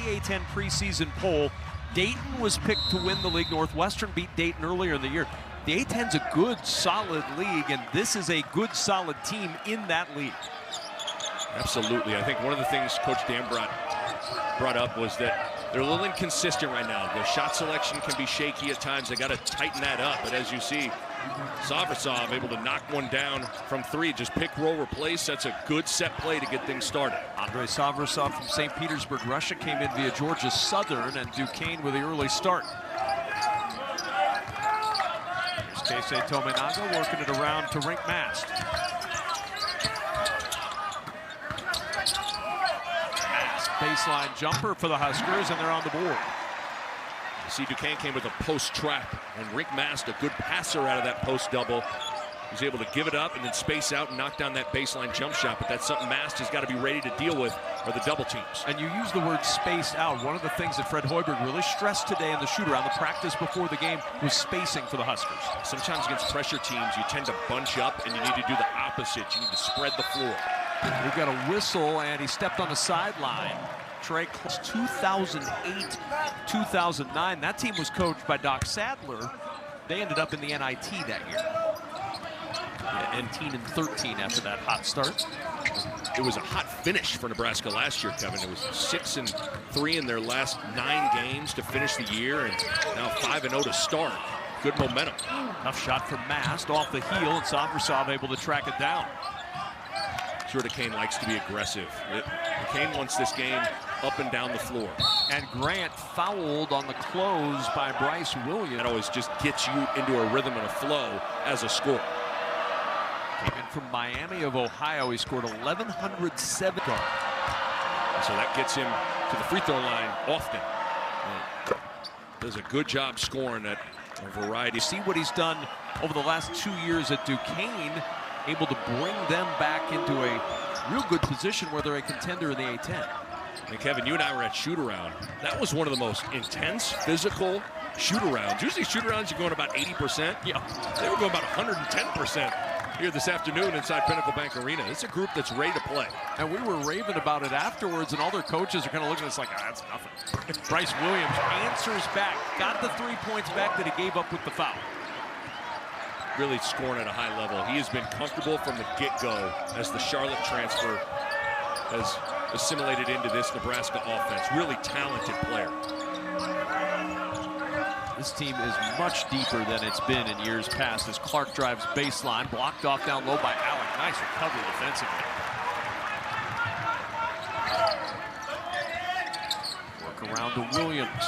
A10 preseason poll, Dayton was picked to win the league. Northwestern beat Dayton earlier in the year. The A10's a good, solid league, and this is a good, solid team in that league. Absolutely. I think one of the things Coach Dan brought up was that they're a little inconsistent right now. The shot selection can be shaky at times. They got to tighten that up. But as you see, Savrasov able to knock one down from three. Just pick, roll, replace. That's a good set play to get things started. Andrei Savrasov from St. Petersburg, Russia, came in via Georgia Southern, and Duquesne with the early start. Here's Keisei Tominaga working it around to Rink Mast. Baseline jumper for the Huskers, and they're on the board. You see Duquesne came with a post trap, and Rink Mast, a good passer out of that post double, was able to give it up and then space out and knock down that baseline jump shot. But that's something Mast has got to be ready to deal with, are the double teams. And you use the word spaced out. One of the things that Fred Hoiberg really stressed today in the shoot-around, the practice before the game, was spacing for the Huskers. Sometimes against pressure teams, you tend to bunch up, and you need to do the opposite. You need to spread the floor. We've got a whistle, and he stepped on the sideline. Trey, 2008, 2009. That team was coached by Doc Sadler. They ended up in the NIT that year. Yeah, 19-13 after that hot start. It was a hot finish for Nebraska last year, Kevin. It was 6-3 in their last 9 games to finish the year, and now 5-0 to start. Good momentum. Tough shot from Mast off the heel, and Savrasov able to track it down. Sure, Duquesne likes to be aggressive. Duquesne wants this game up and down the floor. And Grant fouled on the close by Bryce Williams. That always just gets you into a rhythm and a flow as a scorer. Came in from Miami of Ohio. He scored 1,107. So that gets him to the free throw line often. Does a good job scoring at a variety. You see what he's done over the last 2 years at Duquesne, able to bring them back into a real good position where they're a contender in the A10. And Kevin, you and I were at shoot-around. That was one of the most intense, physical shoot-arounds. Usually shoot-arounds, you're going about 80%. Yeah. They were going about 110% here this afternoon inside Pinnacle Bank Arena. It's a group that's ready to play. And we were raving about it afterwards, and all their coaches are kind of looking at us like, that's nothing. Bryce Williams answers back, got the 3 points back that he gave up with the foul. Really scoring at a high level. He has been comfortable from the get-go as the Charlotte transfer has assimilated into this Nebraska offense. Really talented player. This team is much deeper than it's been in years past as Clark drives baseline, blocked off down low by Alec. Nice recovery defensively. Work around to Williams.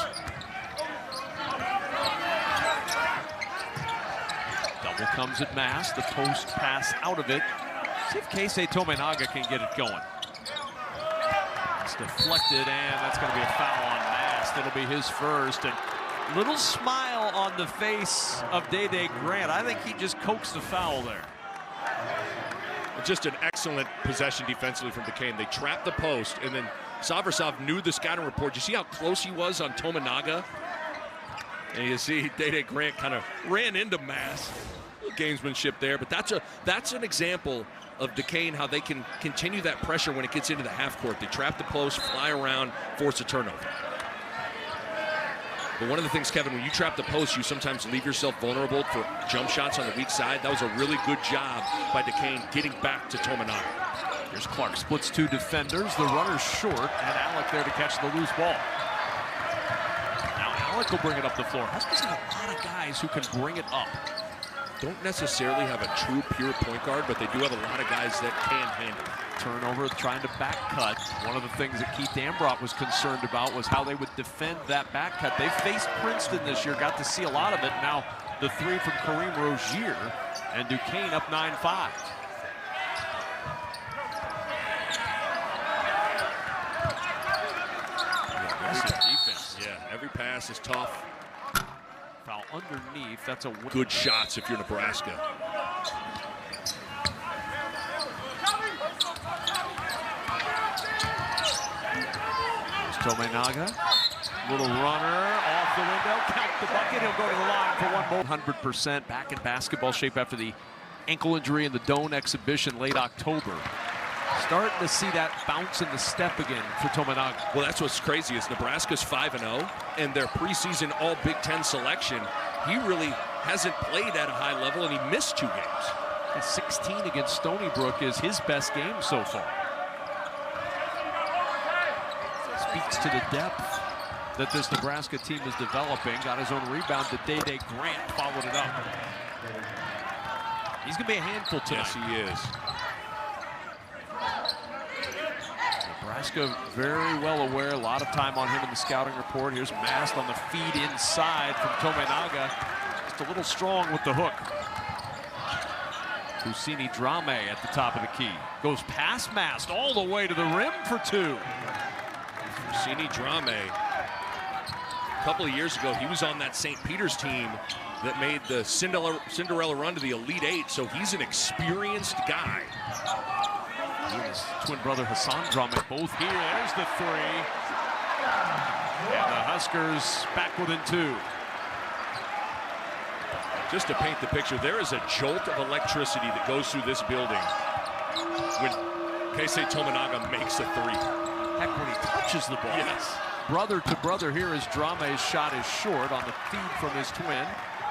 Double comes at Mast, the post pass out of it. See if Keisei Tominaga can get it going. It's deflected, and that's going to be a foul on Mast. It'll be his first, and little smile on the face of Day-Day Grant. I think he just coaxed the foul there. Just an excellent possession defensively from Duquesne. They trapped the post, and then Savrasov knew the scouting report. You see how close he was on Tominaga? And you see Day-Day Grant kind of ran into Mast. Gamesmanship there, but that's an example of Duquesne, how they can continue that pressure when it gets into the half court. They trap the post, fly around, force a turnover. But one of the things, Kevin, when you trap the post, you sometimes leave yourself vulnerable for jump shots on the weak side. That was a really good job by Duquesne getting back to Tominaga. Here's Clark, splits 2 defenders. The runner's short, and Alec there to catch the loose ball. Now Alec will bring it up the floor. Huskers have a lot of guys who can bring it up. Don't necessarily have a true pure point guard, but they do have a lot of guys that can handle it. Turnover, trying to back cut. One of the things that Keith Ambrot was concerned about was how they would defend that back cut. They faced Princeton this year, got to see a lot of it. Now the 3 from Kareem Rozier, and Duquesne up 9-5. Aggressive defense. Yeah, every pass is tough. Foul underneath. That's a good shots if you're Nebraska. Tominaga, little runner off the window, count the bucket. He'll go to the line for one more. 100% back in basketball shape after the ankle injury in the Doan exhibition late October. Starting to see that bounce in the step again for Tominaga. Well, that's what's crazy is Nebraska's 5-0, and their preseason All Big Ten selection, he really hasn't played at a high level, and he missed 2 games. And 16 against Stony Brook is his best game so far. Speaks to the depth that this Nebraska team is developing. Got his own rebound to Day Grant, followed it up. He's going to be a handful tonight. Yes, he is. Nebraska very well aware, a lot of time on him in the scouting report. Here's Mast on the feed inside from Tominaga. Just a little strong with the hook. Fousseyni Drame at the top of the key. Goes past Mast all the way to the rim for 2. Fousseyni Drame, a couple of years ago, he was on that St. Peter's team that made the Cinderella run to the Elite 8, so he's an experienced guy. He and his twin brother Hassan Drame both here. There's the 3. And the Huskers back within 2. Just to paint the picture, there is a jolt of electricity that goes through this building when Keisei Tominaga makes a 3. Heck, when he touches the ball. Yes. Brother to brother here as Drame's shot is short on the feed from his twin.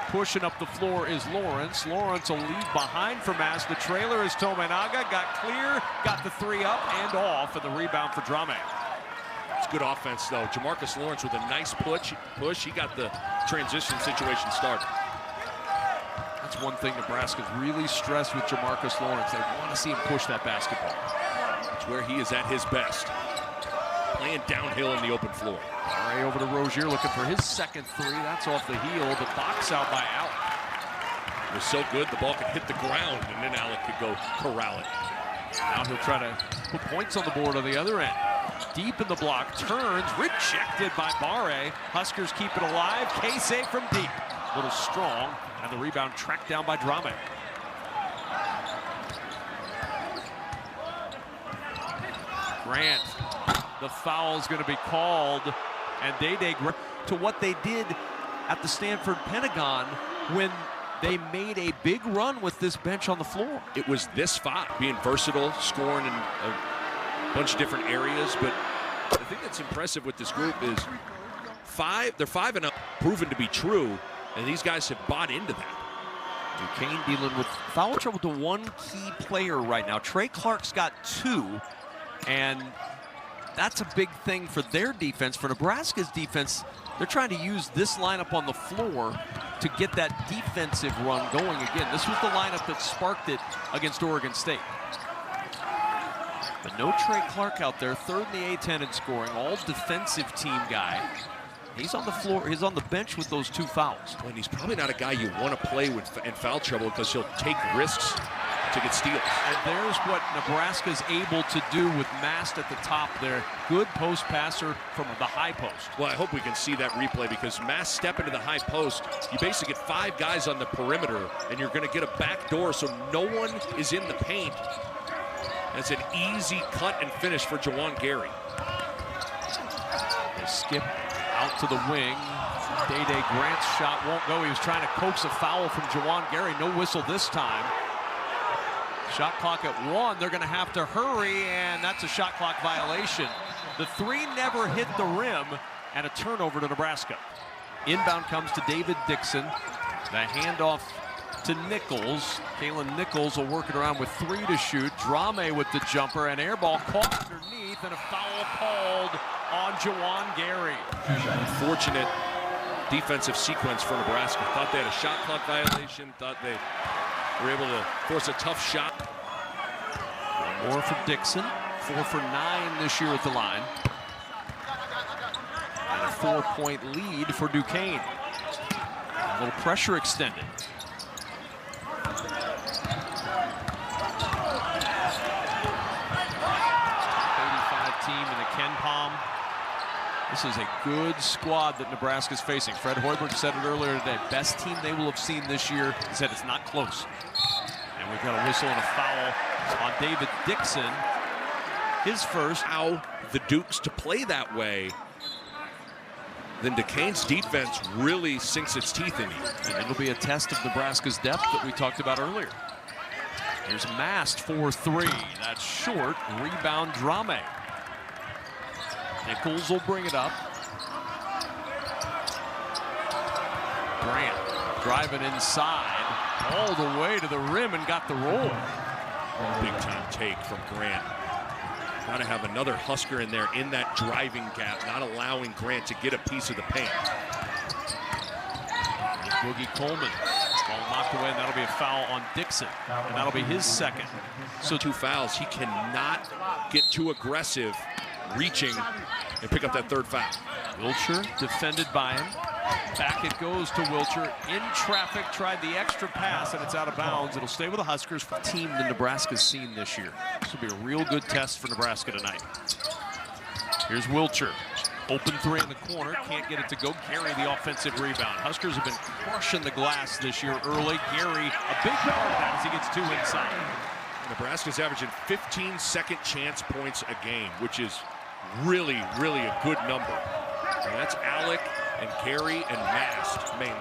Pushing up the floor is Lawrence. Lawrence will leave behind for Mast. The trailer is Tominaga. Got clear, got the 3 up and off, and the rebound for Drame. It's good offense, though. Jamarcus Lawrence with a nice push. He got the transition situation started. That's one thing Nebraska's really stressed with Jamarcus Lawrence. They want to see him push that basketball. It's where he is at his best. Playing downhill in the open floor. Ray over to Rozier looking for his second 3. That's off the heel. The box out by Alec. It was so good the ball could hit the ground and then Alec could go corral it. Now he'll try to put points on the board on the other end. Deep in the block, turns, rejected by Barre. Huskers keep it alive. Keisei from deep. A little strong, and the rebound tracked down by Drame. Grant, the foul is going to be called, and Day to what they did at the Stanford Pentagon when they made a big run with this bench on the floor. It was this 5, being versatile, scoring in a bunch of different areas, but the thing that's impressive with this group is they're 5-0, proven to be true, and these guys have bought into that. Duquesne dealing with foul trouble to one key player right now. Trey Clark's got 2, and that's a big thing for their defense. For Nebraska's defense, they're trying to use this lineup on the floor to get that defensive run going again. This was the lineup that sparked it against Oregon State. But no Trey Clark out there, 3rd in the A-10 in scoring, all defensive team guy. He's on the floor, he's on the bench with those 2 fouls. And he's probably not a guy you want to play with in foul trouble because he'll take risks to get steals. And there's what Nebraska's able to do with Mast at the top there. Good post passer from the high post. Well, I hope we can see that replay because Mast step into the high post, you basically get 5 guys on the perimeter and you're going to get a back door so no one is in the paint. That's an easy cut and finish for Juwan Gary. They skip out to the wing. Day Grant's shot won't go. He was trying to coax a foul from Juwan Gary. No whistle this time. Shot clock at 1. They're going to have to hurry, and that's a shot clock violation. The 3 never hit the rim, and a turnover to Nebraska. Inbound comes to David Dixon. The handoff to Nichols. Kalen Nichols will work it around with 3 to shoot. Drame with the jumper, and air ball caught underneath, and a foul called on Juwan Gary. Unfortunate defensive sequence for Nebraska. Thought they had a shot clock violation, thought they were able to force a tough shot. 1 more for Dixon. 4 for 9 this year at the line. And a 4-point lead for Duquesne. A little pressure extended. 85 team in the Ken Palm. This is a good squad that Nebraska's facing. Fred Hoiberg said it earlier today. Best team they will have seen this year. He said it's not close. And we've got a whistle and a foul on David Dixon. His first. How the Dukes to play that way, then Duquesne's defense really sinks its teeth in you. And it'll be a test of Nebraska's depth that we talked about earlier. Here's Mast for three. That's short. Rebound, Drame. Nichols will bring it up. Grant driving inside all the way to the rim and got the roll. Big time take from Grant. Got to have another Husker in there in that driving gap, not allowing Grant to get a piece of the paint. Boogie Coleman. Ball knocked away, and that'll be a foul on Dixon. And that'll be his second. So 2 fouls. He cannot get too aggressive reaching and pick up that 3rd foul. Wilcher defended by him. Back it goes to Wilcher. In traffic, tried the extra pass, and it's out of bounds. It'll stay with the Huskers, team that Nebraska's seen this year. This will be a real good test for Nebraska tonight. Here's Wilcher. Open three in the corner. Can't get it to go. Gary, the offensive rebound. Huskers have been crushing the glass this year early. Gary, a big part of that as he gets 2 inside. Nebraska's averaging 15 second chance points a game, which is really, really a good number. And that's Alec and Gary and Mast mainly.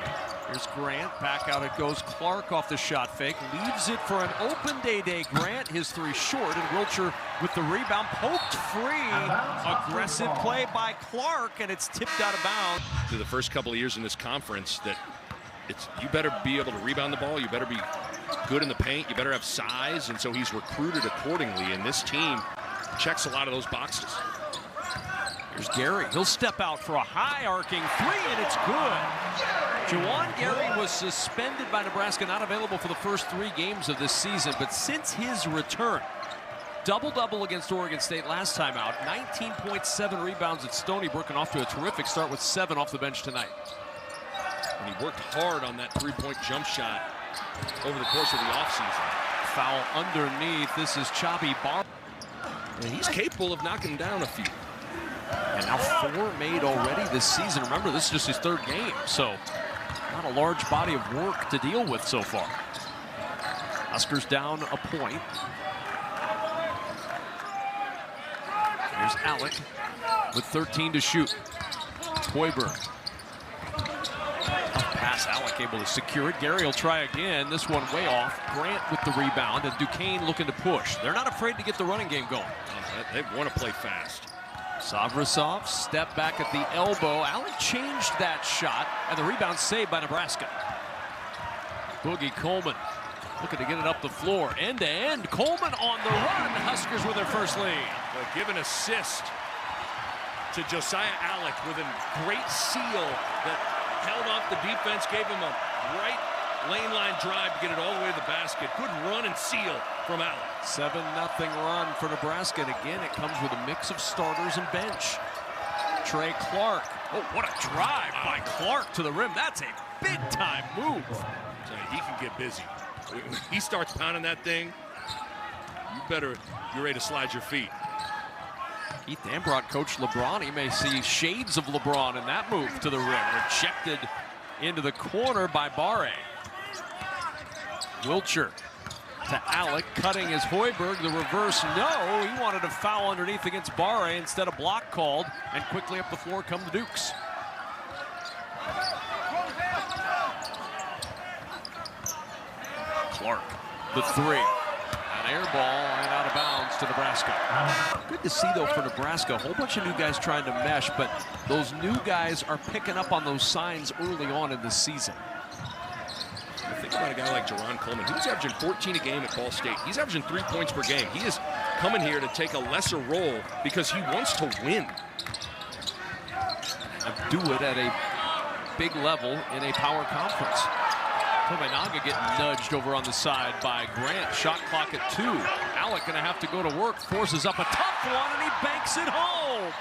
Here's Grant, back out it goes. Clark off the shot fake, leaves it for an open Day. Grant, his 3 short, and Wilcher with the rebound, poked free. Aggressive play by Clark, and it's tipped out of bounds. Through the first couple of years in this conference, that you better be able to rebound the ball, you better be good in the paint, you better have size, and so he's recruited accordingly, and this team checks a lot of those boxes. Here's Gary. He'll step out for a high arcing 3, and it's good. Juwan Gary was suspended by Nebraska, not available for the first 3 games of this season, but since his return, double-double against Oregon State last time out, 19.7 rebounds at Stony Brook, and off to a terrific start with 7 off the bench tonight. And he worked hard on that 3-point jump shot over the course of the offseason. Foul underneath. This is Chabi Bar. And he's capable of knocking down a few. And now 4 made already this season. Remember, this is just his 3rd game, so not a large body of work to deal with so far. Huskers down a point. Here's Alec with 13 to shoot. Hoiberg. Tough pass, Alec able to secure it. Gary will try again. This one way off. Grant with the rebound, and Duquesne looking to push. They're not afraid to get the running game going. They want to play fast. Savrasov step back at the elbow. Alec changed that shot, and the rebound saved by Nebraska. Boogie Coleman looking to get it up the floor. End to end. Coleman on the run. Huskers with their first lead. Give an assist to Josiah Alec with a great seal that held off the defense, gave him a right lane line drive to get it all the way to the basket. Good run and seal from Alec. 7-0 run for Nebraska, and again it comes with a mix of starters and bench. Trey Clark. Oh, what a drive by Clark to the rim. That's a big-time move. So he can get busy. When he starts pounding that thing, you're ready to slide your feet. Keith Ambrot coached LeBron. He may see shades of LeBron in that move to the rim. Rejected into the corner by Barre. Wilcher to Alec, cutting his Hoiberg. The reverse, no. He wanted a foul underneath against Barre. Instead, a block called, and quickly up the floor come the Dukes. Clark, the 3. An air ball and out of bounds to Nebraska. Good to see, though, for Nebraska. A whole bunch of new guys trying to mesh, but those new guys are picking up on those signs early on in the season. Think about a guy like Jerron Coleman. He was averaging 14 a game at Ball State. He's averaging 3 points per game. He is coming here to take a lesser role because he wants to win. And do it at a big level in a power conference. Tominaga getting nudged over on the side by Grant. Shot clock at 2. Alec gonna have to go to work. Forces up a tough one, and he banks it home.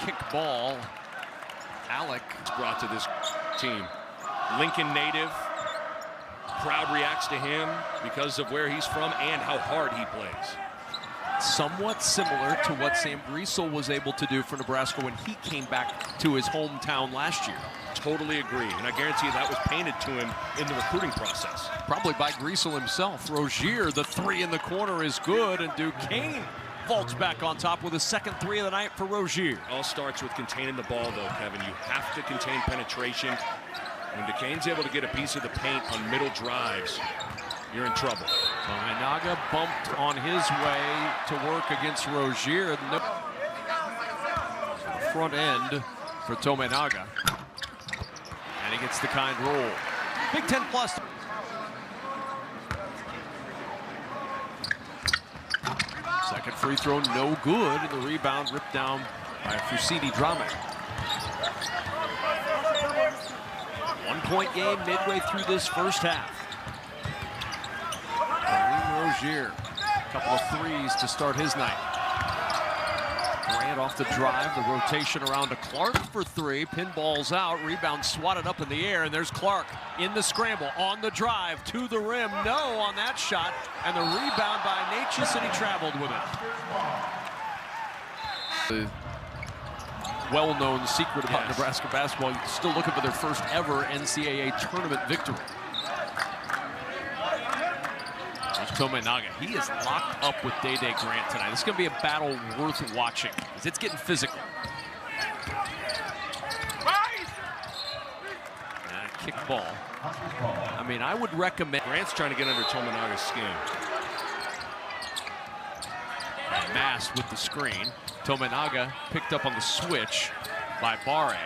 Kick ball. Alec brought to this team. Lincoln native. Crowd reacts to him because of where he's from and how hard he plays. Somewhat similar to what Sam Griesel was able to do for Nebraska when he came back to his hometown last year. Totally agree, and I guarantee you that was painted to him in the recruiting process. Probably by Griesel himself. Rozier, the 3 in the corner is good, and Duquesne vaults back on top with his second three of the night for Rozier. All starts with containing the ball, though, Kevin. You have to contain penetration. When Duquesne's able to get a piece of the paint on middle drives, you're in trouble. Tominaga bumped on his way to work against Rozier. Front end for Tominaga. And he gets the kind roll. Big 10 plus. Second free throw, no good. And the rebound ripped down by Fousseyni Drame. 1-point game midway through this first half. Rozier, a couple of threes to start his night. Grant off the drive, the rotation around to Clark for three. Pinballs out, rebound swatted up in the air, and there's Clark in the scramble, on the drive, to the rim. No on that shot, and the rebound by Natchez, and he traveled with it. The well-known secret about Nebraska basketball, still looking for their first ever NCAA tournament victory. Tominaga, he is locked up with Day-Day Grant tonight. This is going to be a battle worth watching, because it's getting physical. And a kick ball. I mean, I would recommend... Grant's trying to get under Tominaga's skin. Mass with the screen. Tominaga picked up on the switch by Barre.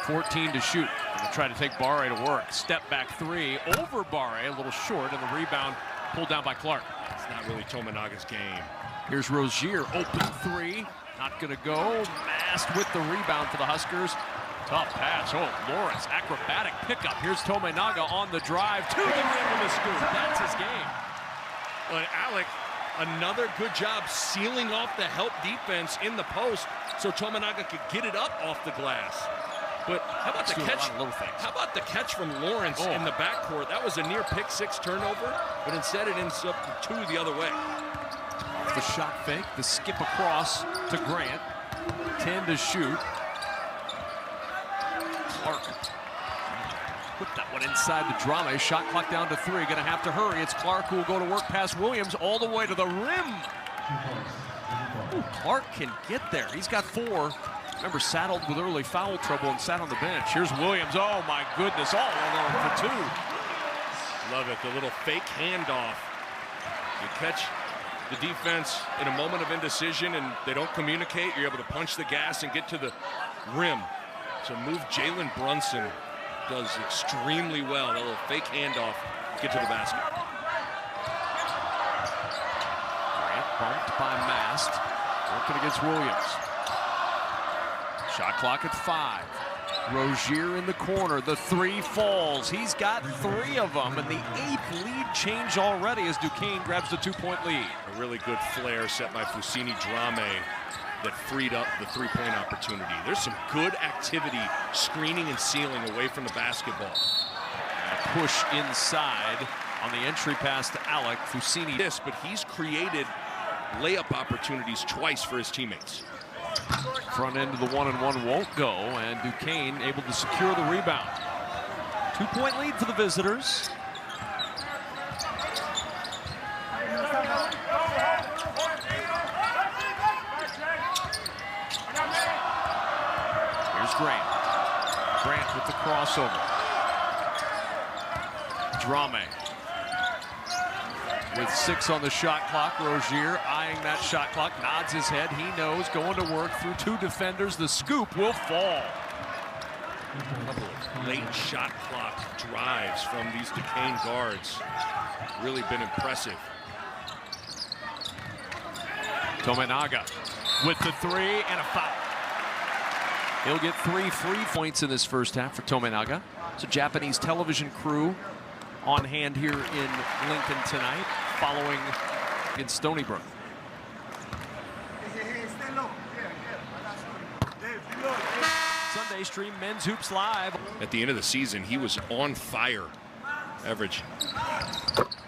14 to shoot. And they try to take Barre to work. Step back three over Barre, a little short, and the rebound pulled down by Clark. It's not really Tominaga's game. Here's Rozier, open three. Not gonna go. Mast with the rebound for the Huskers. Tough pass. Oh, Lawrence, acrobatic pickup. Here's Tominaga on the drive to the rim with a scoop. That's his game. But Alec, another good job sealing off the help defense in the post so Tominaga could get it up off the glass. But how about the catch? How about the catch from Lawrence in the backcourt? That was a near pick six turnover, but instead it ends up two the other way. The shot fake, the skip across to Grant. 10 to shoot. Clark put that one inside the Drame. Shot clock down to 3. Going to have to hurry. It's Clark who will go to work past Williams all the way to the rim. Ooh, Clark can get there. He's got 4. Remember, saddled with early foul trouble and sat on the bench. Here's Williams. Oh, my goodness. All alone for 2. Love it. The little fake handoff. You catch the defense in a moment of indecision and they don't communicate. You're able to punch the gas and get to the rim. So move Jalen Brunson does extremely well. That little fake handoff, get to the basket. Grant bumped by Mast. Working against Williams. Shot clock at 5. Rozier in the corner. The 3 falls. He's got 3 of them, and the 8th lead change already as Duquesne grabs the 2-point lead. A really good flare set by Fousseyni Drame that freed up the 3-point opportunity. There's some good activity screening and sealing away from the basketball. A push inside on the entry pass to Alec. Fousseyni. But he's created layup opportunities twice for his teammates. Front end of the 1-and-1 won't go, and Duquesne able to secure the rebound. 2-point lead for the visitors. Here's Grant. Grant with the crossover. Drame. With 6 on the shot clock, Rozier eyeing that shot clock, nods his head. He knows, going to work through 2 defenders. The scoop will fall. A couple of late shot clock drives from these Duquesne guards. Really been impressive. Tominaga with the 3 and a foul. He'll get 3 free points in this first half for Tominaga. It's a Japanese television crew on hand here in Lincoln tonight, following in Stony Brook. Sunday stream Men's Hoops Live. At the end of the season, he was on fire. Average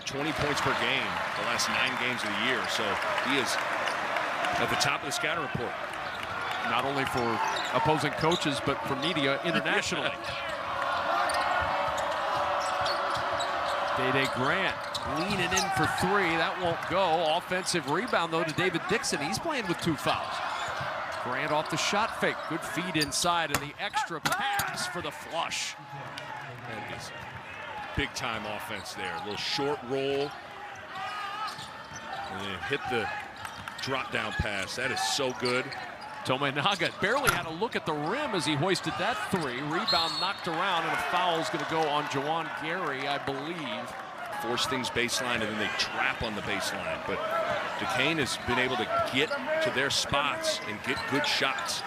20 points per game the last 9 games of the year. So he is at the top of the scouting report. Not only for opposing coaches, but for media internationally. Day-Day Grant leaning in for three. That won't go. Offensive rebound, though, to David Dixon. He's playing with 2 fouls. Grant off the shot fake. Good feed inside, and the extra pass for the flush. That is big-time offense there. A little short roll. And then hit the drop-down pass. That is so good. Tominaga barely had a look at the rim as he hoisted that three. Rebound knocked around, and a foul is going to go on Juwan Gary, I believe. Force things baseline, and then they trap on the baseline. But Duquesne has been able to get to their spots and get good shots.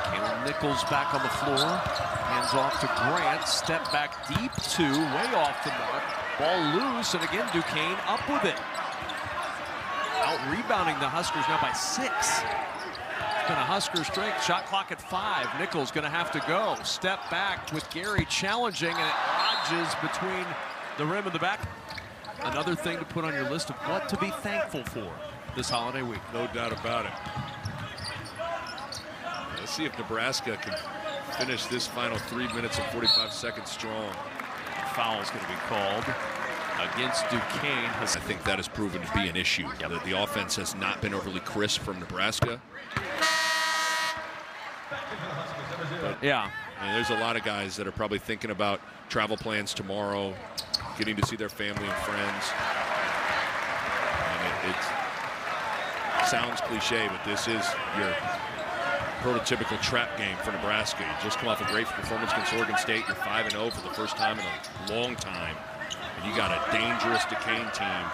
Kalen Nichols back on the floor. Hands off to Grant. Step back deep two, way off the mark. Ball loose, and again Duquesne up with it. Out rebounding the Huskers now by 6. It's been a Husker strength. Shot clock at 5. Nichols going to have to go. Step back with Gary challenging, and it lodges between the rim and the back. Another thing to put on your list of what to be thankful for this holiday week. No doubt about it. Let's see if Nebraska can finish this final 3 minutes and 45 seconds strong. Foul's going to be called against Duquesne. I think that has proven to be an issue. Yep. That the offense has not been overly crisp from Nebraska. But, yeah. I mean, there's a lot of guys that are probably thinking about travel plans tomorrow, getting to see their family and friends. And it sounds cliche, but this is your prototypical trap game for Nebraska. You just come off a great performance against Oregon State. You're 5-0 for the first time in a long time. And you got a dangerous Duquesne team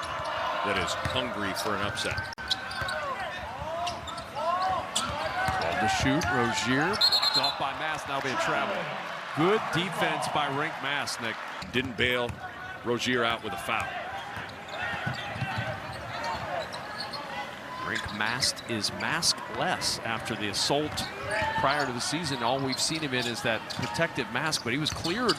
that is hungry for an upset. 12 to shoot. Rozier blocked off by Mass. Now be a travel. Good defense by Rink Masnick. Didn't bail Rozier out with a foul. Rink masked is maskless after the assault prior to the season. All we've seen him in is that protective mask, but he was cleared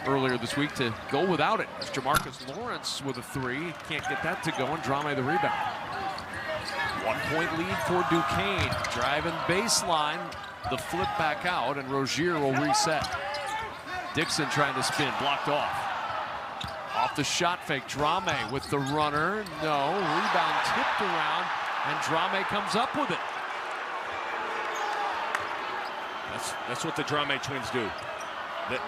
earlier this week to go without it. It's Jamarcus Lawrence with a three. Can't get that to go, and Drame the rebound. 1-point lead for Duquesne. Driving baseline, the flip back out, and Rozier will reset. Dixon trying to spin, blocked off. Off the shot fake, Drame with the runner. No, rebound tipped around, and Drame comes up with it. That's what the Drame twins do.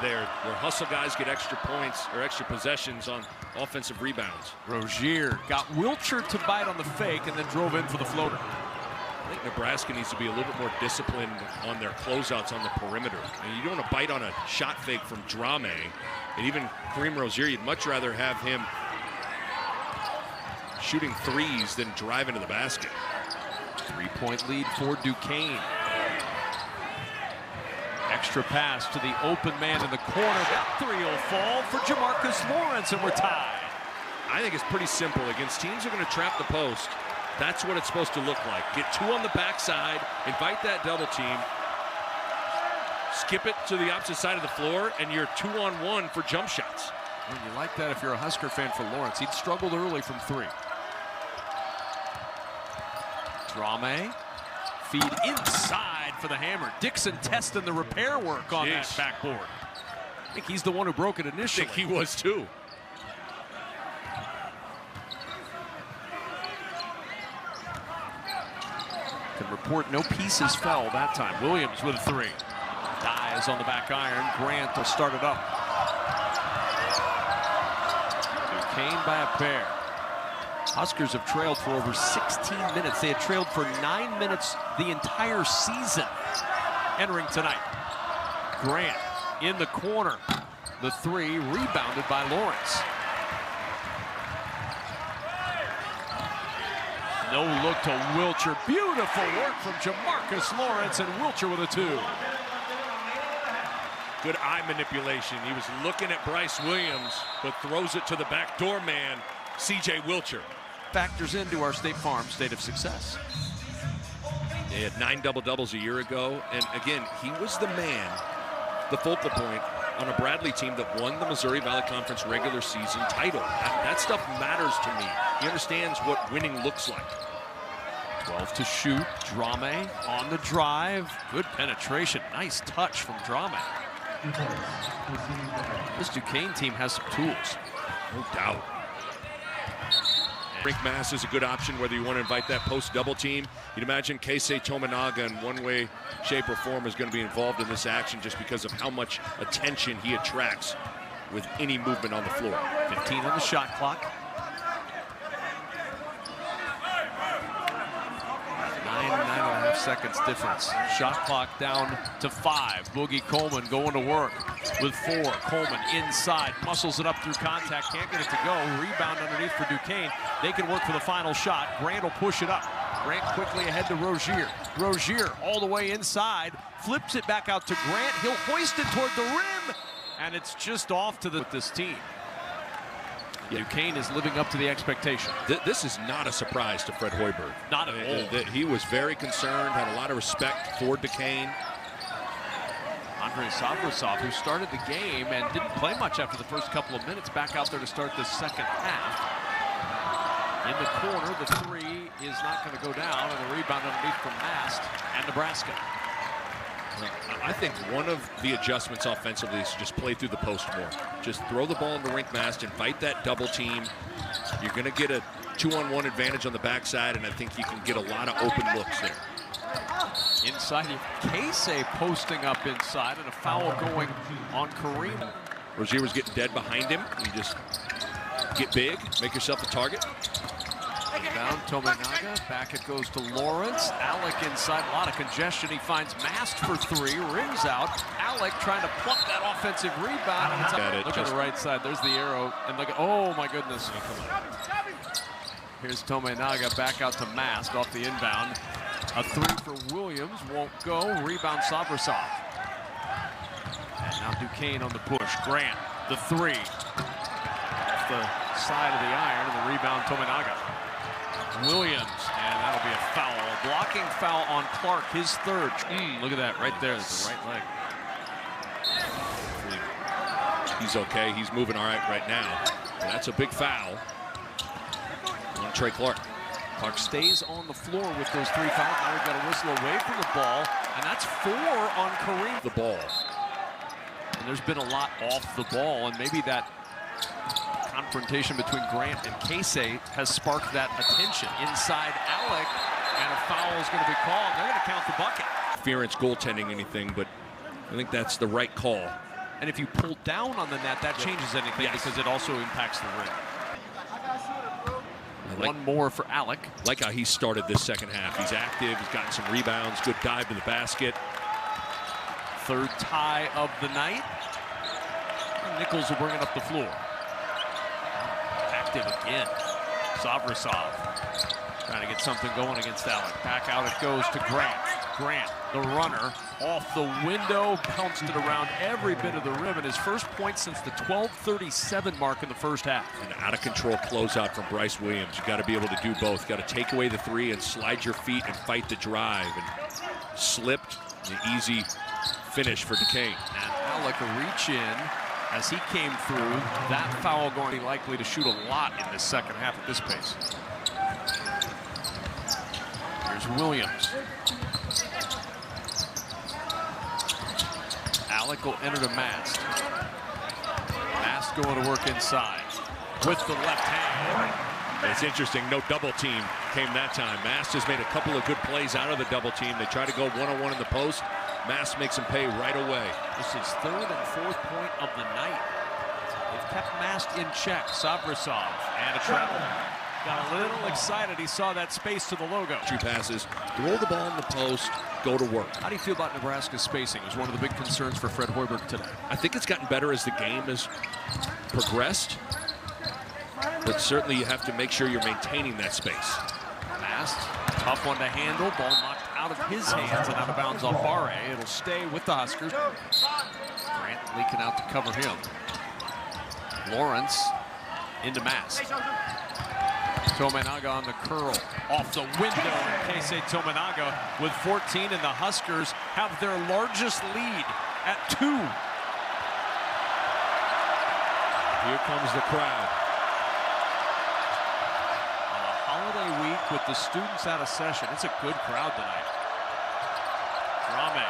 Where hustle guys get extra points or extra possessions on offensive rebounds. Rozier got Wilcher to bite on the fake and then drove in for the floater. I think Nebraska needs to be a little bit more disciplined on their closeouts on the perimeter. I mean, you don't want to bite on a shot fake from Drame, and even Kareem Rozier, you'd much rather have him shooting threes than driving to the basket. 3-point lead for Duquesne. Extra pass to the open man in the corner. That three will fall for Jamarcus Lawrence, and we're tied. I think it's pretty simple. Against teams that are going to trap the post, that's what it's supposed to look like. Get 2 on the backside, invite that double team, skip it to the opposite side of the floor, and you're 2-on-1 for jump shots. Well, you like that if you're a Husker fan for Lawrence. He'd struggled early from 3. Drame, feed inside for the hammer. Dixon testing the repair work on that backboard. I think he's the one who broke it initially. I think he was too. Can report no pieces fell that time. Williams with a 3. Dies on the back iron. Grant will start it up. Duquesne by a pair. Huskers have trailed for over 16 minutes. They had trailed for 9 minutes the entire season entering tonight. Grant in the corner. The 3 rebounded by Lawrence. No look to Wilcher. Beautiful work from Jamarcus Lawrence, and Wilcher with a 2. Good eye manipulation. He was looking at Bryce Williams, but throws it to the backdoor man, C.J. Wilcher. Factors into our State Farm state of success. They had 9 double-doubles a year ago, and again, he was the man, the focal point on a Bradley team that won the Missouri Valley Conference regular season title. That stuff matters to me. He understands what winning looks like. 12 to shoot. Drame on the drive. Good penetration. Nice touch from Drame. This Duquesne team has some tools. No doubt. Rink Mass is a good option, whether you want to invite that post double team. You'd imagine Keisei Tominaga in one way, shape, or form is going to be involved in this action just because of how much attention he attracts with any movement on the floor. 15 on the shot clock. 9.5 seconds difference. Shot clock down to 5. Boogie Coleman going to work with 4. Coleman inside, muscles it up through contact, can't get it to go. Rebound underneath for Duquesne. They can work for the final shot. Grant will push it up. Grant quickly ahead to Rozier. Rozier all the way inside, flips it back out to Grant. He'll hoist it toward the rim, and it's just off to this team. Yeah. Duquesne is living up to the expectation. This is not a surprise to Fred Hoiberg. Not at all. He was very concerned, had a lot of respect for Duquesne. Andre Savrasov, who started the game and didn't play much after the first couple of minutes, back out there to start the second half. In the corner, the 3 is not going to go down, and the rebound underneath from Mast and Nebraska. I think one of the adjustments offensively is to just play through the post more. Just throw the ball in the rink mast and fight that double team. You're going to get a 2-on-1 advantage on the backside, and I think you can get a lot of open looks there. Inside, Keisei posting up inside, and a foul going on Kareem. Rozier was getting dead behind him. You just get big, make yourself a target. Down, Tominaga, back it goes to Lawrence. Alec inside, a lot of congestion. He finds Mast for 3, rims out. Alec trying to pluck that offensive rebound. And it's look at the right side, there's the arrow. And look at, oh my goodness. Here's Tominaga back out to Mast off the inbound. A 3 for Williams, won't go. Rebound Savrasov. And now Duquesne on the push. Grant, the 3. Off the side of the iron, and the rebound Tominaga. Williams, and that'll be a foul. A blocking foul on Clark, his 3rd. Look at that right there, that's the right leg. He's okay, he's moving all right now. And that's a big foul on Trey Clark. Clark stays on the floor with those 3 fouls. Now we've got a whistle away from the ball, and that's 4 on Kareem. The ball. And there's been a lot off the ball, and maybe that confrontation between Grant and Keisei has sparked that attention. Inside Alec, and a foul is going to be called. They're going to count the bucket. Interference, goaltending, anything, but I think that's the right call. And if you pull down on the net, that changes anything because it also impacts the rim. One more for Alec. Like how he started this second half. He's active, he's gotten some rebounds, good dive to the basket. 3rd tie of the night. And Nichols will bring it up the floor. Active again. Savrasov trying to get something going against Alec. Back out it goes to Grant. Grant, the runner, off the window, bounced it around every bit of the rim, and his first point since the 12:37 mark in the first half. An out-of-control closeout from Bryce Williams. You got to be able to do both. Got to take away the 3 and slide your feet and fight the drive. And slipped, the easy finish for Duquesne. And Alec a reach in as he came through. That foul going to be likely to shoot a lot in this second half at this pace. Here's Williams. Alec will enter to Mast. Mast going to work inside with the left hand. It's interesting, no double team came that time. Mast has made a couple of good plays out of the double team. They try to go one-on-one in the post. Mast makes him pay right away. This is 3rd and 4th point of the night. They've kept Mast in check. Savrasov and a travel. Got a little excited. He saw that space to the logo. 2 passes, throw the ball in the post, go to work. How do you feel about Nebraska's spacing? It was one of the big concerns for Fred Hoiberg today. I think it's gotten better as the game has progressed, but certainly you have to make sure you're maintaining that space. Mast, tough one to handle. Ball knocked out of his hands and out of bounds off Barre. It'll stay with the Huskers. Grant leaking out to cover him. Lawrence into Mast. Tominaga on the curl, off the window. Keisei Tominaga with 14, and the Huskers have their largest lead at 2. Here comes the crowd. On a holiday week with the students out of session, it's a good crowd tonight. Drame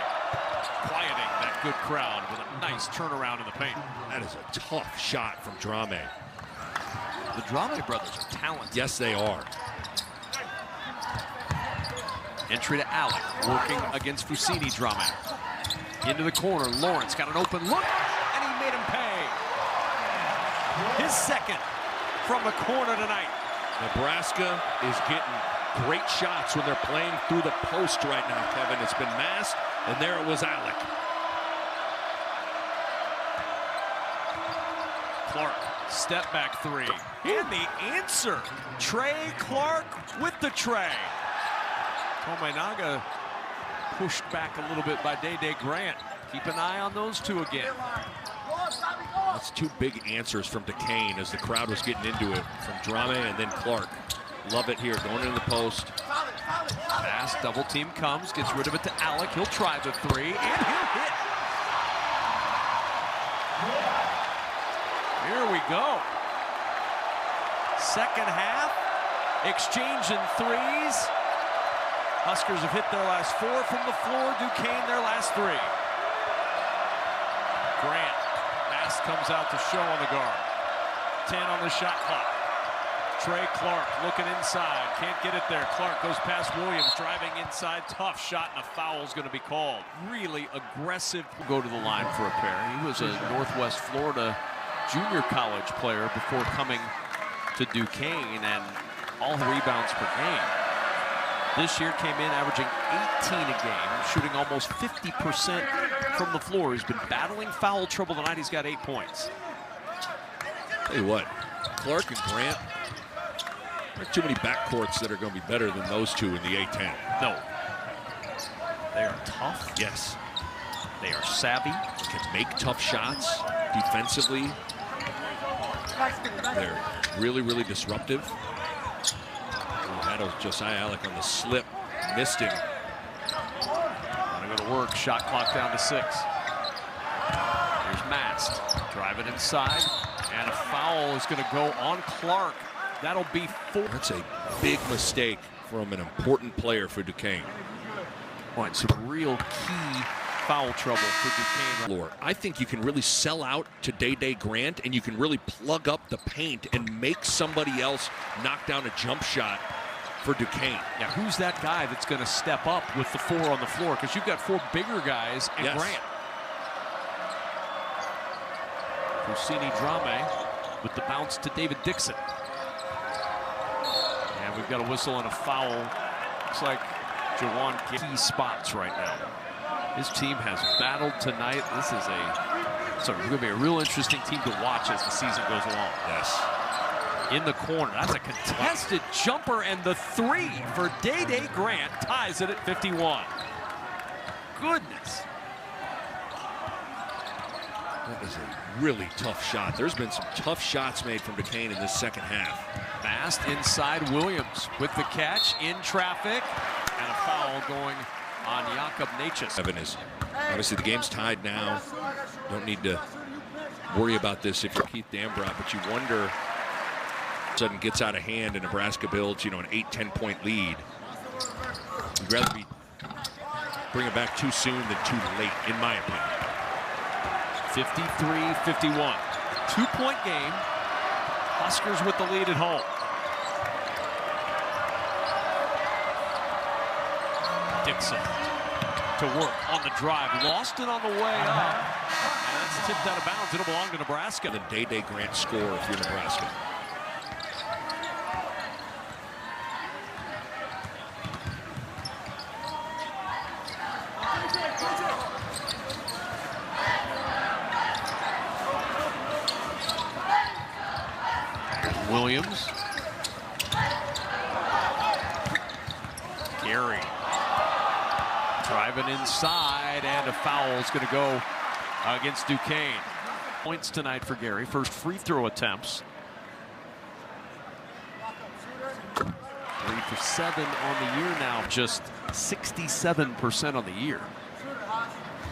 quieting that good crowd with a nice turnaround in the paint. That is a tough shot from Drame. The Drame brothers are talented. Yes, they are. Entry to Alec, working against Fousseyni. Drame into the corner. Lawrence got an open look, and he made him pay. His second from the corner tonight. Nebraska is getting great shots when they're playing through the post right now, Kevin. It's been masked, and there it was Alec. Clark, step back three. And the answer, Trey Clark with the tray. Tominaga pushed back a little bit by Day Grant. Keep an eye on those two again. That's two big answers from Duquesne as the crowd was getting into it. From Drame and then Clark. Love it here, going into the post. Pass, double team comes, gets rid of it to Alec. He'll try the three, and he'll hit. Here we go. Second half, exchanging threes. Huskers have hit their last 4 from the floor. Duquesne their last 3. Grant, pass comes out to show on the guard. 10 on the shot clock. Trey Clark looking inside, can't get it there. Clark goes past Williams, driving inside. Tough shot, and a foul is going to be called. Really aggressive. Go to the line for a pair. He was a Northwest Florida junior college player before coming to Duquesne, and all rebounds per game. This year came in averaging 18 a game, shooting almost 50% from the floor. He's been battling foul trouble tonight. He's got 8 points. Tell you what, Clark and Grant, there are too many backcourts that are going to be better than those two in the A-10. No. They are tough. Yes. They are savvy. They can make tough shots defensively. They're really, really disruptive. That was Josiah Alec on the slip. Missed him. Gonna go to work. Shot clock down to 6. Here's Mast. Drive it inside. And a foul is going to go on Clark. That'll be 4. That's a big mistake from an important player for Duquesne. Boy, some real key foul trouble for Duquesne. I think you can really sell out to Day Grant, and you can really plug up the paint and make somebody else knock down a jump shot for Duquesne. Yeah, who's that guy that's going to step up with the 4 on the floor? Because you've got 4 bigger guys and Grant. Fousseyni Drame with the bounce to David Dixon. And we've got a whistle and a foul. Looks like Jawan key spots right now. His team has battled tonight. This is going to be a real interesting team to watch as the season goes along. Yes. In the corner, that's a contested jumper, and the 3 for Day Grant ties it at 51. Goodness. That is a really tough shot. There's been some tough shots made from Duquesne in this second half. Fast inside Williams with the catch in traffic, and a foul going on Jakob Natchez. Evan is obviously the game's tied now. Don't need to worry about this if you're Keith Dambrot, but you wonder. Sudden gets out of hand and Nebraska builds, an 8-10 point lead. You'd rather bring it back too soon than too late, in my opinion. 53-51. 2-point game. Huskers with the lead at home. Dixon to work on the drive. Lost it on the way up. And that's tipped out of bounds. It'll belong to Nebraska. The Day Grant score if you're Nebraska. Williams. Gary driving inside, and a foul is going to go against Duquesne. Points tonight for Gary. First free throw attempts. 3 for 7 on the year now. Just 67% on the year.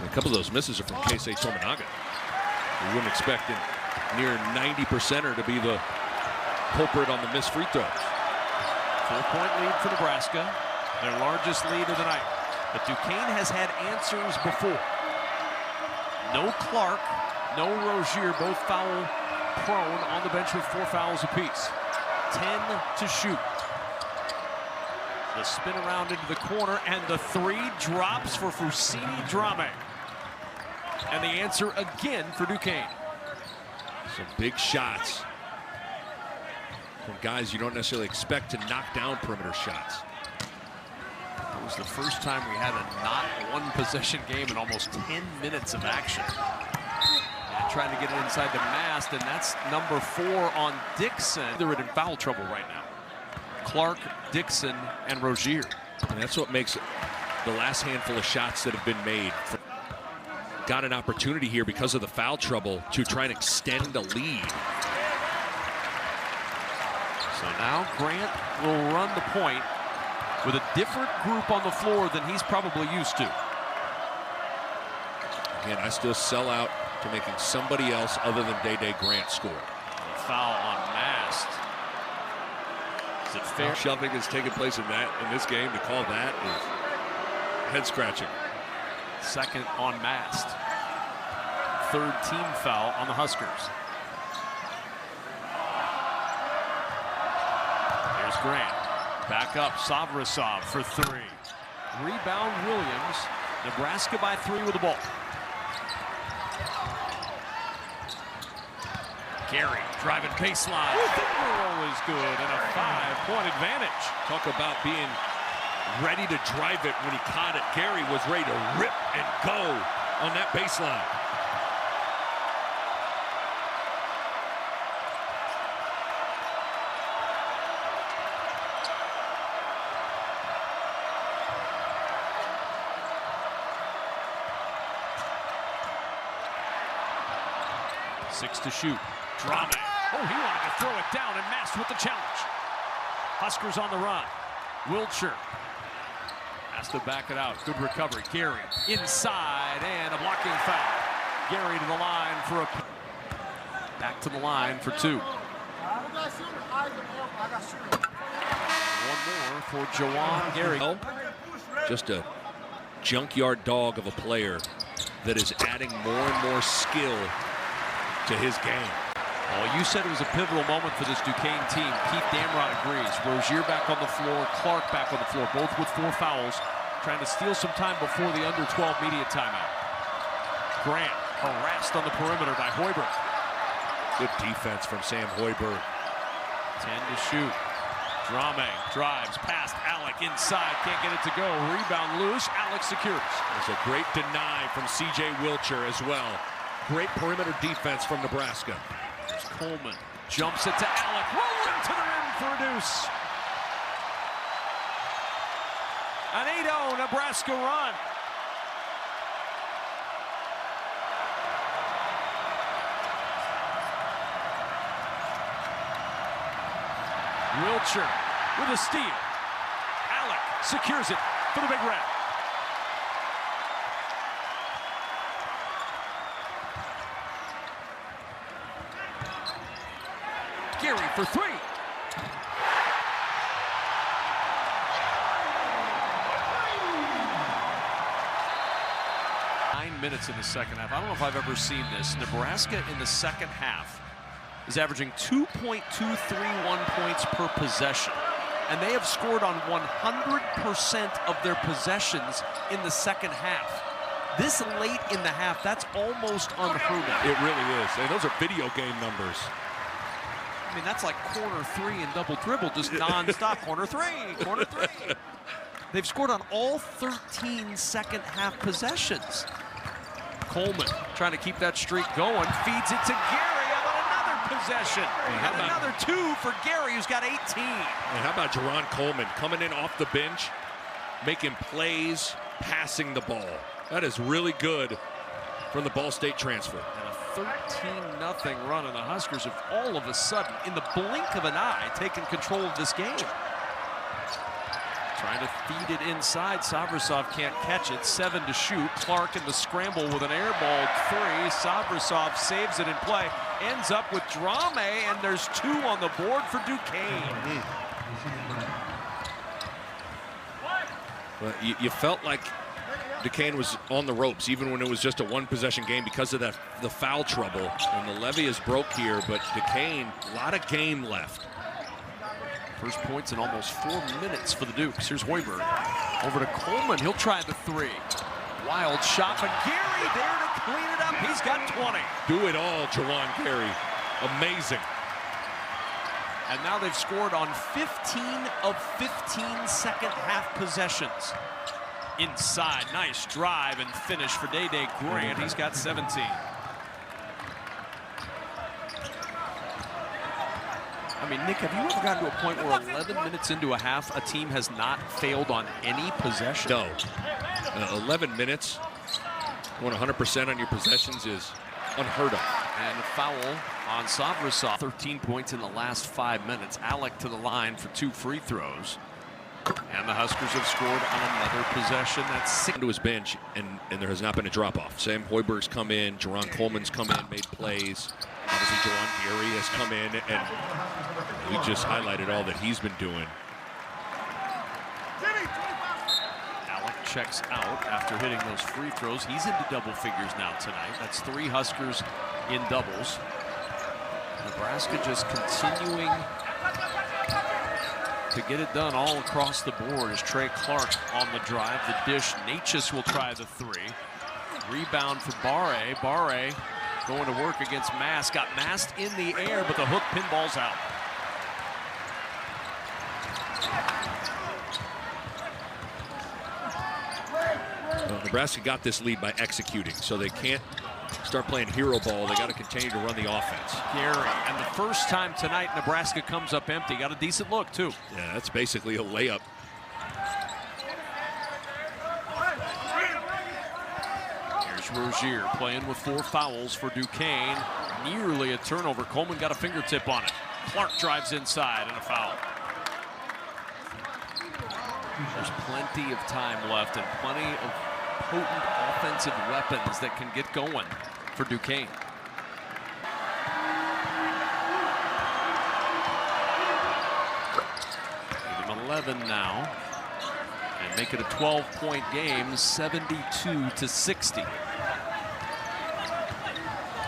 A couple of those misses are from Keisei Tominaga. You wouldn't expect a near 90%er to be the culprit on the missed free throws. 4-point lead for Nebraska. Their largest lead of the night. But Duquesne has had answers before. No Clark, no Rozier, both foul prone on the bench with 4 fouls apiece. 10 to shoot. The spin around into the corner, and the 3 drops for Fousseyni Drame. And the answer again for Duquesne. Some big shots from guys you don't necessarily expect to knock down perimeter shots. It was the first time we had a not one possession game in almost 10 minutes of action. And trying to get it inside the mast, and that's number 4 on Duquesne. They're in foul trouble right now. Clark, Duquesne, and Rozier. And that's what makes the last handful of shots that have been made. Got an opportunity here because of the foul trouble to try and extend a lead. So now Grant will run the point with a different group on the floor than he's probably used to. Again, I still sell out to making somebody else other than Day Grant score. A foul on Mast. Is it fair? Shoving has taken place in this game. To call that is head scratching. Second on Mast. 3rd team foul on the Huskers. Here's Grant. Back up, Savrasov for 3. Rebound Williams. Nebraska by 3 with the ball. Gary driving baseline. The roll is good, and a 5-point advantage. Talk about being ready to drive it when he caught it. Gary was ready to rip and go on that baseline. Six to shoot. Drame. Oh, he wanted to throw it down, and Mast with the challenge. Huskers on the run. Wiltshire has to back it out. Good recovery. Gary inside, and a blocking foul. Gary to the line for a... Back to the line for 2. One more for Jawan Gary. Just a junkyard dog of a player that is adding more and more skill to his game. Oh, you said it was a pivotal moment for this Duquesne team. Keith Damrod agrees. Rozier back on the floor, Clark back on the floor, both with 4 fouls, trying to steal some time before the under-12 media timeout. Grant harassed on the perimeter by Hoiberg. Good defense from Sam Hoiberg. 10 to shoot. Drame drives past Alec inside, can't get it to go. Rebound loose, Alec secures. There's a great deny from C.J. Wiltshire as well. Great perimeter defense from Nebraska. There's Coleman, jumps it to Alec, rolling to the rim for a deuce. An 8-0 Nebraska run. Wiltshire with a steal. Alec secures it for the Big Red. Gary for 3. Nine minutes in the second half. I don't know if I've ever seen this. Nebraska in the second half is averaging 2.231 points per possession. And they have scored on 100% of their possessions in the second half. This late in the half, that's almost unheard of. It really is. And those are video game numbers. I mean, that's like corner 3 and double dribble, just non-stop. Corner 3, corner 3. They've scored on all 13 second half possessions. Coleman trying to keep that streak going, feeds it to Gary. How about another possession? How about another 2 for Gary, who's got 18. And how about Jerron Coleman coming in off the bench, making plays, passing the ball. That is really good from the Ball State transfer. And a 13-0 run, and the Huskers have all of a sudden, in the blink of an eye, taken control of this game. Trying to feed it inside. Savrasov can't catch it. 7 to shoot. Clark in the scramble with an airballed 3. Savrasov saves it in play. Ends up with Drame, and there's 2 on the board for Duquesne. Well, you felt like Duquesne was on the ropes, even when it was just a one-possession game because of the foul trouble. And the levee is broke here, but Duquesne, a lot of game left. First points in almost 4 minutes for the Dukes. Here's Hoiberg. Over to Coleman. He'll try the three. Wild shot, but Gary there to clean it up. He's got 20. Do it all, Jawan Gary. Amazing. And now they've scored on 15 of 15 second half possessions. Inside, nice drive and finish for Day-Day Grant. He's got 17. I mean, Nick, have you ever gotten to a point where 11 minutes into a half, a team has not failed on any possession? No. 11 minutes, going 100% on your possessions is unheard of. And a foul on Savrasov. 13 points in the last 5 minutes. Alec to the line for 2 free throws. And the Huskers have scored on another possession. That's 6. To his bench, and there has not been a drop-off. Sam Hoiberg's come in, Jerron Coleman's come in, made plays. Obviously, Jawan Gary has come in, and we just highlighted all that he's been doing. Alec checks out after hitting those free throws. He's into double figures now tonight. That's 3 Huskers in doubles. Nebraska just continuing to get it done all across the board as Trey Clark on the drive. The dish, Natchez will try the 3. Rebound for Barre. Barre going to work against Mast. Got Mast in the air, but the hook pinballs out. Well, Nebraska got this lead by executing, so they can't start playing hero ball. They got to continue to run the offense. Gary, and the first time tonight Nebraska comes up empty. Got a decent look too. Yeah, that's basically a layup. Here's Rozier playing with 4 fouls for Duquesne. Nearly a turnover. Coleman got a fingertip on it. Clark drives inside and a foul. There's plenty of time left and plenty of potent offensive weapons that can get going for Duquesne. Give him 11 now and make it a 12-point game, 72-60.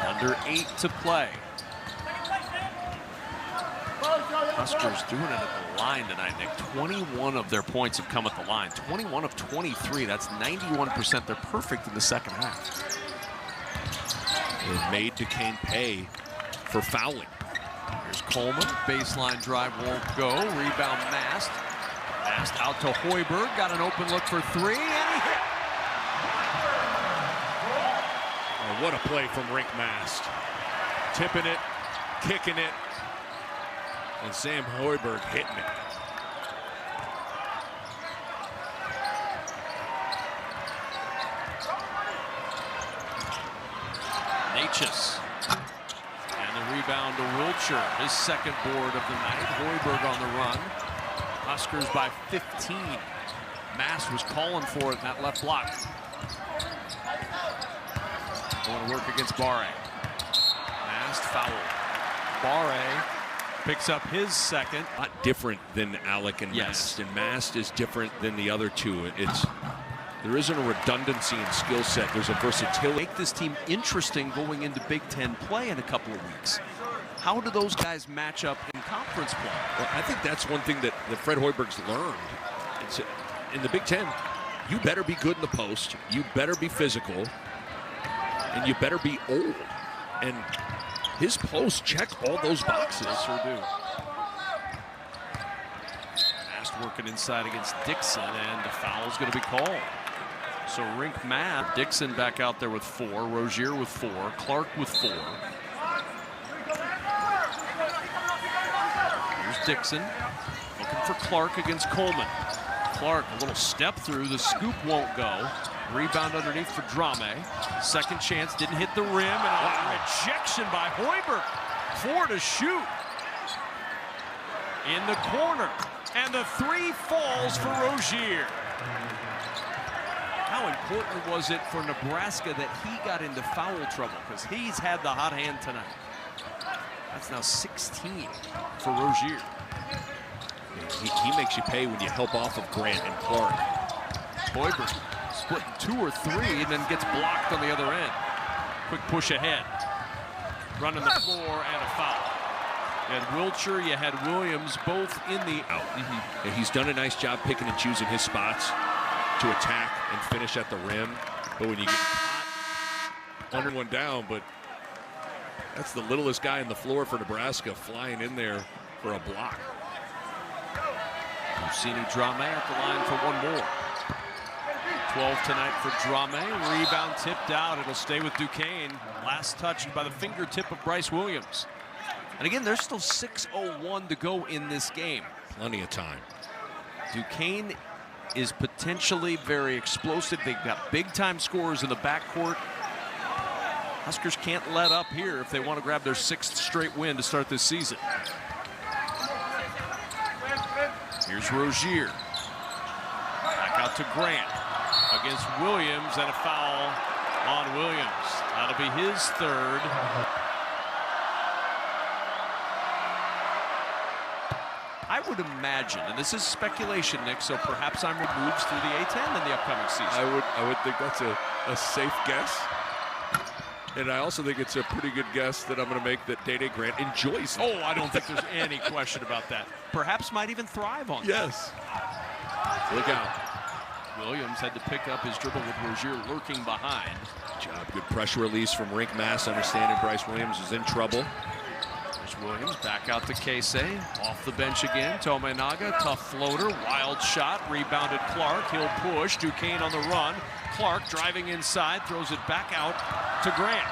Under 8 to play. Huskers doing it at the line tonight, Nick. 21 of their points have come at the line. 21 of 23. That's 91%. They're perfect in the second half. It made Duquesne pay for fouling. Here's Coleman. Baseline drive won't go. Rebound Mast. Mast out to Hoiberg. Got an open look for 3, and he hit. Oh, what a play from Rink Mast. Tipping it, kicking it, and Sam Hoiberg hitting it. Natchez. And the rebound to Wiltshire. His second board of the night. Hoiberg on the run. Huskers by 15. Mast was calling for it in that left block. Going to work against Barre. Mast fouled. Barre picks up his second. A lot different than Alec and Mast, and Mast is different than the other two. There isn't a redundancy in skill set. There's a versatility. Make this team interesting going into Big Ten play in a couple of weeks. How do those guys match up in conference play? Well, I think that's one thing that Fred Hoiberg's learned. In the Big Ten, you better be good in the post, you better be physical, and you better be old. And his posts check all those boxes. Sure do. Mast working inside against Dixon, and the foul is going to be called. So Rink Matt, Dixon back out there with 4, Rozier with 4, Clark with 4. Here's Dixon looking for Clark against Coleman. Clark, a little step through, the scoop won't go. Rebound underneath for Drame. Second chance, didn't hit the rim, and a rejection by Hoiberg. 4 to shoot. In the corner, and the 3 falls for Rozier. How important was it for Nebraska that he got into foul trouble? Because he's had the hot hand tonight. That's now 16 for Rozier. He makes you pay when you help off of Grant and Clark. Hoiberg splitting 2 or 3 and then gets blocked on the other end. Quick push ahead. Running the floor and a foul. You had Wilcher, you had Williams, both in the out. Yeah, he's done a nice job picking and choosing his spots to attack and finish at the rim. But when you get caught under one down, but that's the littlest guy on the floor for Nebraska, flying in there for a block. Fousseyni, Drame at the line for one more. 12 tonight for Drame. Rebound tipped out. It'll stay with Duquesne. Last touched by the fingertip of Bryce Williams. And again, there's still 6:01 to go in this game. Plenty of time. Duquesne is potentially very explosive. They've got big-time scorers in the backcourt. Huskers can't let up here if they want to grab their 6th straight win to start this season. Here's Rozier. Back out to Grant against Williams, and a foul on Williams. That'll be his 3rd. I would imagine, and this is speculation, Nick, so perhaps I'm removed through the A-10 in the upcoming season. I would think that's a safe guess. And I also think it's a pretty good guess that I'm going to make that Day-Day Grant enjoys it. Oh, I don't think there's any question about that. Perhaps might even thrive on yes. that. Look out. Williams had to pick up his dribble with Rozier lurking behind. Good job. Good pressure release from Rink Mass, understanding Bryce Williams is in trouble. There's Williams back out to Casey. Off the bench again. Tominaga, tough floater, wild shot. Rebounded Clark. He'll push. Duquesne on the run. Clark driving inside, throws it back out to Grant.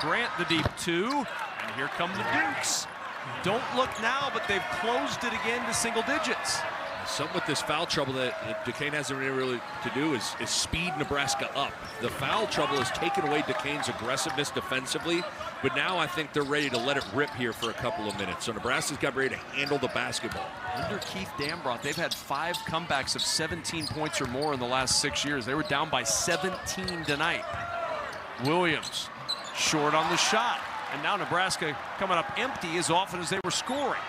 Grant the deep 2, and here come the Dukes. Don't look now, but they've closed it again to single digits. Something with this foul trouble that Duquesne hasn't really to do is speed Nebraska up. The foul trouble has taken away Duquesne's aggressiveness defensively, but now I think they're ready to let it rip here for a couple of minutes. So Nebraska's got ready to handle the basketball. Under Keith Dambrot, they've had 5 comebacks of 17 points or more in the last 6 years. They were down by 17 tonight. Williams, short on the shot. And now Nebraska coming up empty as often as they were scoring.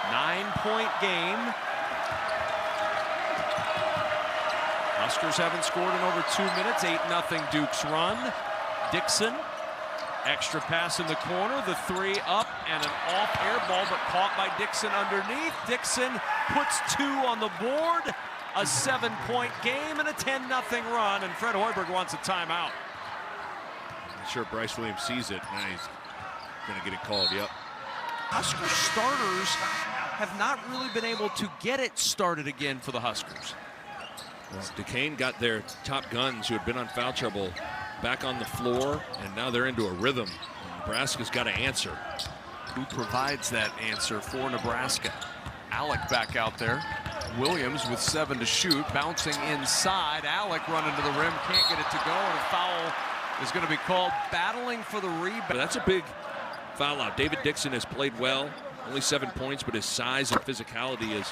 9-point game. Huskers haven't scored in over 2 minutes. 8-0 Dukes run. Dixon, extra pass in the corner. The 3 up and an off-air ball, but caught by Dixon underneath. Dixon puts 2 on the board. A 7-point game and a 10-0 run. And Fred Hoiberg wants a timeout. I'm sure Bryce Williams sees it. Now he's going to get it called. Yep. Husker starters have not really been able to get it started again for the Huskers. Well, Duquesne got their top guns who had been on foul trouble back on the floor, and now they're into a rhythm. Nebraska's got to answer. Who provides that answer for Nebraska? Alec back out there. Williams with 7 to shoot, bouncing inside. Alec running to the rim, can't get it to go, and a foul is going to be called, battling for the rebound. But that's a big foul out. David Dixon has played well, only 7 points, but his size and physicality has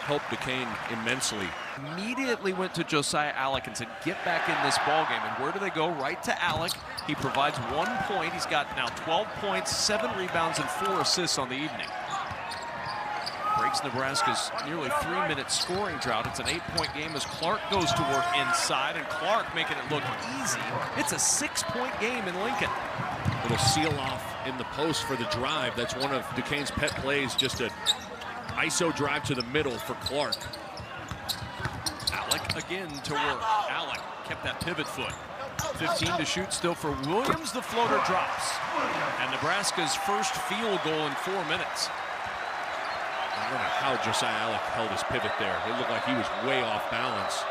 helped Duquesne immensely. Immediately went to Josiah Alec and said, get back in this ball game. And where do they go? Right to Alec. He provides 1 point. He's got now 12 points, 7 rebounds, and 4 assists on the evening. Breaks Nebraska's nearly 3-minute scoring drought. It's an 8-point game as Clark goes to work inside, and Clark making it look easy. It's a 6-point game in Lincoln. Little seal off in the post for the drive. That's one of Duquesne's pet plays, just an ISO drive to the middle for Clark. Alec again to work. Alec kept that pivot foot. 15 to shoot still for Williams. The floater drops. And Nebraska's first field goal in 4 minutes. I don't know how Josiah Alec held his pivot there. It looked like he was way off balance.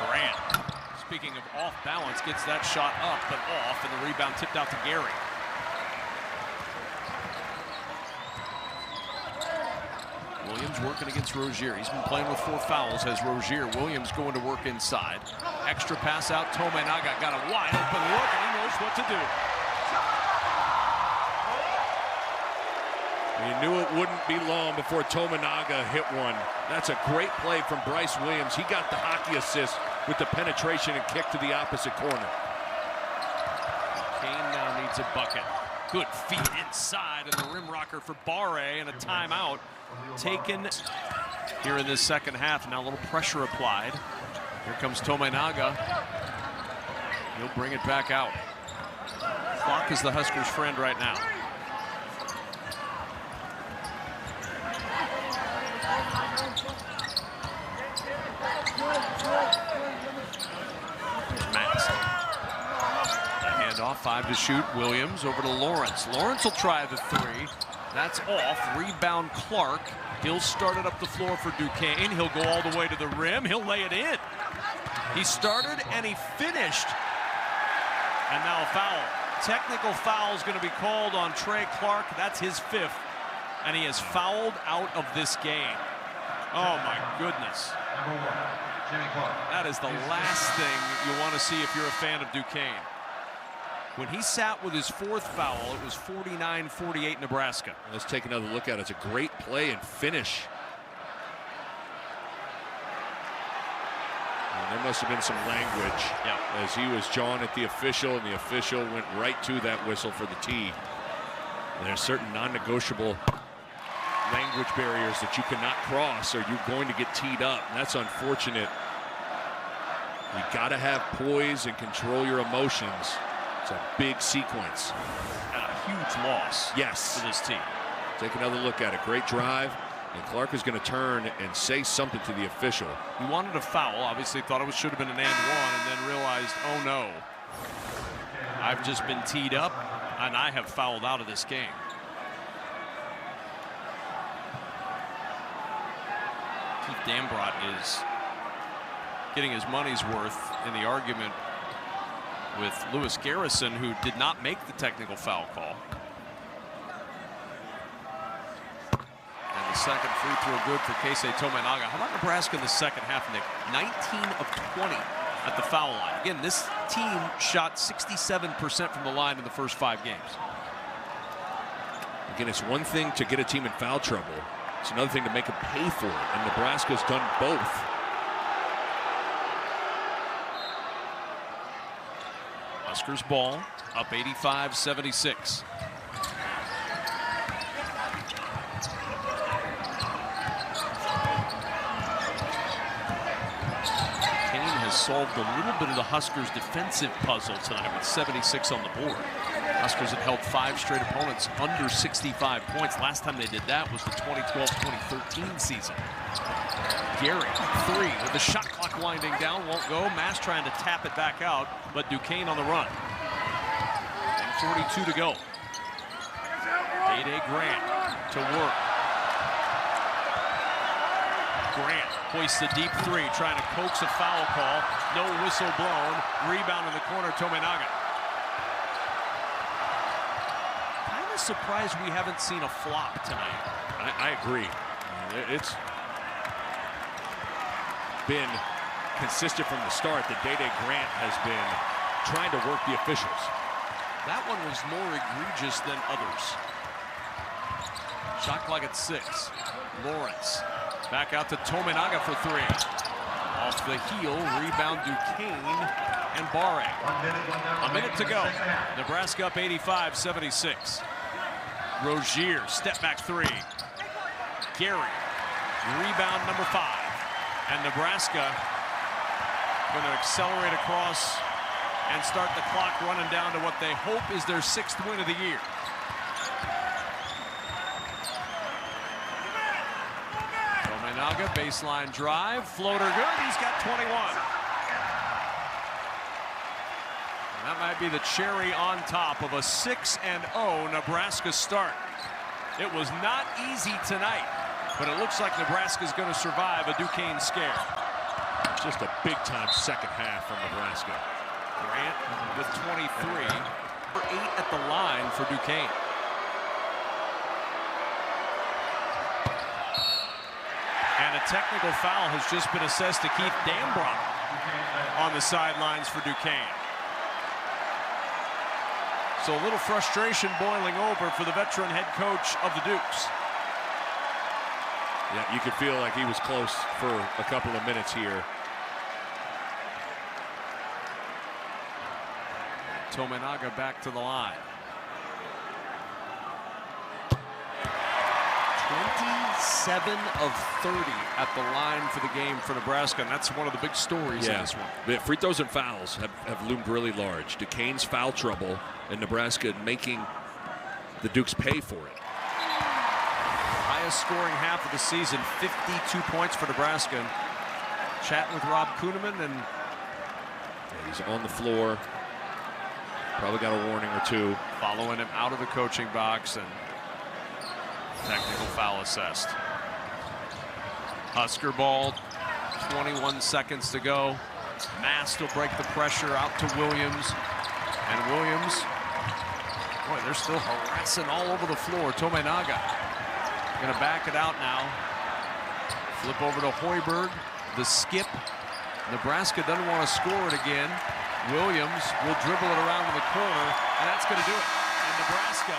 Grant, speaking of off balance, gets that shot up but off, and the rebound tipped out to Gary. Williams working against Rozier. He's been playing with 4 fouls as Rozier. Williams going to work inside. Extra pass out. Tominaga got a wide open look, and he knows what to do. You knew it wouldn't be long before Tominaga hit one. That's a great play from Bryce Williams. He got the hockey assist with the penetration and kick to the opposite corner. Kane now needs a bucket. Good feet inside, and the rim rocker for Barre, and a timeout taken. here in this second half. Now a little pressure applied. Here comes Tominaga. He'll bring it back out. Clock is the Huskers' friend right now. Max. The handoff, 5 to shoot. Williams over to Lawrence. Lawrence will try the 3. That's off. Rebound Clark. He'll start it up the floor for Duquesne. He'll go all the way to the rim. He'll lay it in. He started and he finished. And now a foul. Technical foul is going to be called on Trey Clark. That's his 5th. And he has fouled out of this game. Oh my goodness. That is the last thing you want to see if you're a fan of Duquesne. When he sat with his 4th foul, it was 49-48 Nebraska. Let's take another look at it. It's a great play and finish. And there must have been some language as he was jawing at the official, and the official went right to that whistle for the tee. And there's certain non-negotiable language barriers that you cannot cross, or you're going to get teed up. And that's unfortunate. You got to have poise and control your emotions. It's a big sequence. And a huge loss. Yes. For this team. Take another look at it. Great drive. And Clark is going to turn and say something to the official. He wanted a foul. Obviously thought it should have been an and 1, and then realized, oh no, I've just been teed up and I have fouled out of this game. Keith Dambrot is getting his money's worth in the argument with Lewis Garrison, who did not make the technical foul call. And the second free throw good for Keisei Tominaga. How about Nebraska in the second half, Nick? 19 of 20 at the foul line. Again, this team shot 67% from the line in the first 5 games. Again, it's one thing to get a team in foul trouble. It's another thing to make them pay for it, and Nebraska's done both. Huskers ball, up 85-76. Kane has solved a little bit of the Huskers' defensive puzzle tonight with 76 on the board. Huskers have held 5 straight opponents under 65 points. Last time they did that was the 2012-2013 season. Gary, 3 with the shot clock winding down, won't go. Mass trying to tap it back out, but Duquesne on the run. And 42 to go. Day-Day Grant to work. Grant hoists a deep 3, trying to coax a foul call. No whistle blown. Rebound in the corner, Tominaga. Kind of surprised we haven't seen a flop tonight. I agree. It's been consistent from the start that Day-Day Grant has been trying to work the officials. That one was more egregious than others. Shot clock at 6. Lawrence back out to Tominaga for 3. Off the heel, rebound Duquesne and Barre. A minute to go. Nebraska up 85-76. Rozier, step back 3. Gary, rebound number 5. And Nebraska going to accelerate across and start the clock running down to what they hope is their 6th win of the year. Tominaga, baseline drive, floater good, he's got 21. And that might be the cherry on top of a 6-0 Nebraska start. It was not easy tonight, but it looks like Nebraska's going to survive a Duquesne scare. Just a big-time second half from Nebraska. Grant with 23. 8 at the line for Duquesne. And a technical foul has just been assessed to Keith Dambrot on the sidelines for Duquesne. So a little frustration boiling over for the veteran head coach of the Dukes. Yeah, you could feel like he was close for a couple of minutes here. Tominaga back to the line. 7 of 30 at the line for the game for Nebraska, and that's one of the big stories in this one. The free throws and fouls have loomed really large. Duquesne's foul trouble, and Nebraska making the Dukes pay for it. Highest scoring half of the season, 52 points for Nebraska. Chatting with Rob Kuhneman, and he's on the floor. Probably got a warning or two. Following him out of the coaching box, and technical foul assessed. Husker ball, 21 seconds to go. Mast will break the pressure out to Williams. And Williams, boy, they're still harassing all over the floor. Tominaga gonna back it out now. Flip over to Hoiberg, the skip. Nebraska doesn't want to score it again. Williams will dribble it around in the corner, and that's gonna do it. And Nebraska